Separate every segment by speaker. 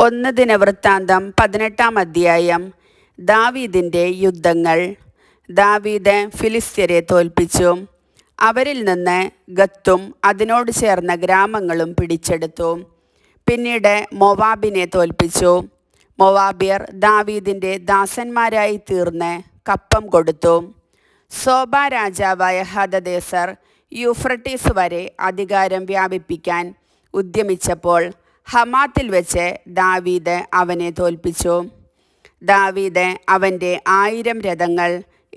Speaker 1: ഒന്ന് ദിനവൃത്താന്തം 18-ാം അധ്യായം. ദാവീദിൻ്റെ യുദ്ധങ്ങൾ. ദാവീദ് ഫിലിസ്ത്യരെ തോൽപ്പിച്ചു. അവരിൽ നിന്ന് ഗത്തും അതിനോട് ചേർന്ന ഗ്രാമങ്ങളും പിടിച്ചെടുത്തു. പിന്നീട് മോവാബിനെ തോൽപ്പിച്ചു. മോവാബ്യർ ദാവീദിൻ്റെ ദാസന്മാരായി തീർന്ന് കപ്പം കൊടുത്തു. സോബ രാജാവായ ഹദദേസർ യൂഫ്രട്ടീസ് വരെ അധികാരം വ്യാപിപ്പിക്കാൻ ഉദ്യമിച്ചപ്പോൾ ഹമാത്തിൽ വെച്ച് ദാവീദ് അവനെ തോൽപ്പിച്ചു. ദാവീദ് അവൻ്റെ 1000 രഥങ്ങൾ,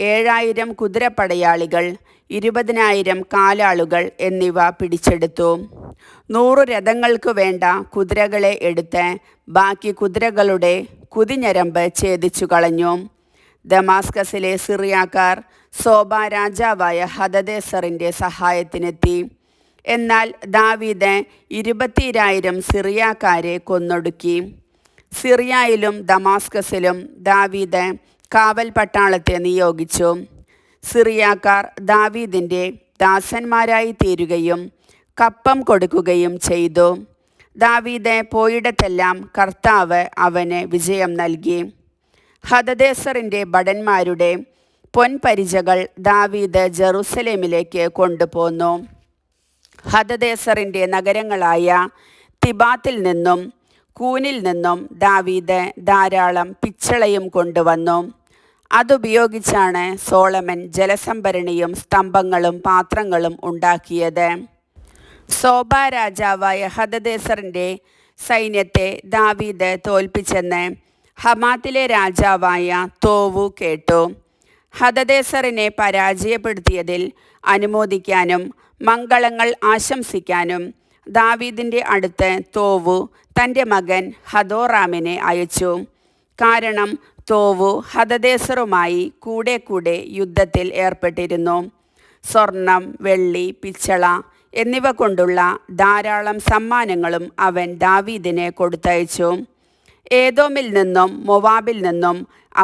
Speaker 1: 7000 കുതിരപ്പടയാളികൾ, 20,000 കാലാളുകൾ എന്നിവ പിടിച്ചെടുത്തു. 100 രഥങ്ങൾക്ക് വേണ്ട കുതിരകളെ എടുത്ത് ബാക്കി കുതിരകളുടെ കുതിഞരമ്പ് ഛേദിച്ചു കളഞ്ഞു. ദമാസ്കസിലെ സിറിയാക്കാർ സോബ രാജാവായ ഹദദേസറിൻ്റെ സഹായത്തിനെത്തി. എന്നാൽ ദാവീദ് 22,000 സിറിയാക്കാരെ കൊന്നൊടുക്കി. സിറിയയിലും ദമാസ്കസിലും ദാവീദ് കാവൽ പട്ടാളത്തെ നിയോഗിച്ചു. സിറിയാക്കാർ ദാവീദിൻ്റെ ദാസന്മാരായി തീരുകയും കപ്പം കൊടുക്കുകയും ചെയ്തു. ദാവീദ് പോയിടത്തെല്ലാം കർത്താവ് അവന് വിജയം നൽകി. ഹദദേസറിൻ്റെ ഭടന്മാരുടെ പൊൻപരിചകൾ ദാവീദ് ജെറുസലേമിലേക്ക് കൊണ്ടുപോന്നു. ഹദദേസറിൻ്റെ നഗരങ്ങളായ തിബാത്തിൽ നിന്നും കൂനിൽ നിന്നും ദാവീദ് ധാരാളം പിച്ചളയും കൊണ്ടുവന്നു. അതുപയോഗിച്ചാണ് സോളമൻ ജലസംഭരണിയും സ്തംഭങ്ങളും പാത്രങ്ങളും ഉണ്ടാക്കിയത്. സോബ രാജാവായ ഹദദേസറിൻ്റെ സൈന്യത്തെ ദാവീദ് തോൽപ്പിച്ചെന്ന് ഹമാത്തിലെ രാജാവായ തോവു കേട്ടു. ഹദദേസറിനെ പരാജയപ്പെടുത്തിയതിൽ അനുമോദിക്കാനും മംഗളങ്ങൾ ആശംസിക്കാനും ദാവീദിൻ്റെ അടുത്ത് തോവു തൻ്റെ മകൻ ഹദോറാമിനെ അയച്ചു. കാരണം തോവു ഹദദേസറുമായി കൂടെ കൂടെ യുദ്ധത്തിൽ ഏർപ്പെട്ടിരുന്നു. സ്വർണം, വെള്ളി, പിച്ചള എന്നിവ കൊണ്ടുള്ള ധാരാളം സമ്മാനങ്ങളും അവൻ ദാവീദിന് കൊടുത്തയച്ചു. ഏദോമിൽ നിന്നും മൊവാബിൽ നിന്നും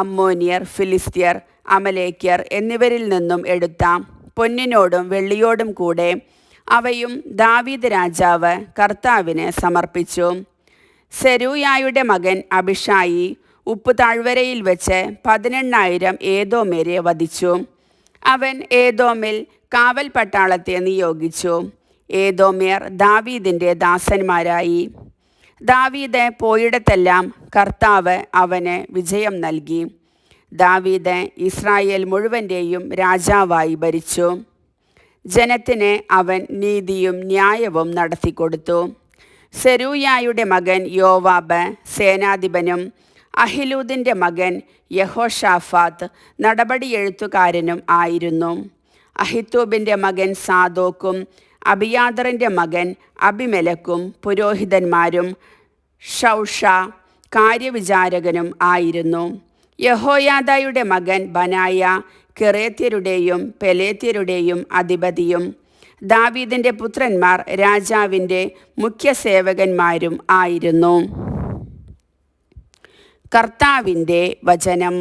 Speaker 1: അമ്മോനിയർ, ഫിലിസ്ത്യർ, അമലേക്യർ എന്നിവരിൽ നിന്നും എടുത്ത പൊന്നിനോടും വെള്ളിയോടും കൂടെ അവയും ദാവീദ് രാജാവ് കർത്താവിന് സമർപ്പിച്ചു. സെരൂയായുടെ മകൻ അബിഷായി ഉപ്പ് താഴ്വരയിൽ വെച്ച് 18,000 ഏദോമ്യരെ വധിച്ചു. അവൻ ഏദോമിൽ കാവൽ പട്ടാളത്തെ നിയോഗിച്ചു. ഏദോമ്യർ ദാവീദിൻ്റെ ദാസന്മാരായി. ദാവീദ് പോയിടത്തെല്ലാം കർത്താവ് അവന് വിജയം നൽകി. ദാവീദ് ഇസ്രായേൽ മുഴുവൻ്റെയും രാജാവായി ഭരിച്ചു. ജനത്തിന് അവൻ നീതിയും ന്യായവും നടത്തിക്കൊടുത്തു. സെരൂയായുടെ മകൻ യോവാബ് സേനാധിപനും അഹിലൂദിൻ്റെ മകൻ യഹോഷാഫാത്ത് നടപടിയെഴുത്തുകാരനും ആയിരുന്നു. അഹിത്തൂബിൻ്റെ മകൻ സാദോക്കും അബിയാദറിൻ്റെ മകൻ അബിമെലക്കും പുരോഹിതന്മാരും ഷൗഷ കാര്യവിചാരകനും ആയിരുന്നു. യഹോയാദയുടെ മകൻ ബനായ കെറേത്യരുടെയും പെലേത്യരുടെയും അധിപതിയും ദാവീദിൻ്റെ പുത്രന്മാർ രാജാവിൻ്റെ മുഖ്യസേവകന്മാരും ആയിരുന്നു. കർത്താവിൻ്റെ വചനം.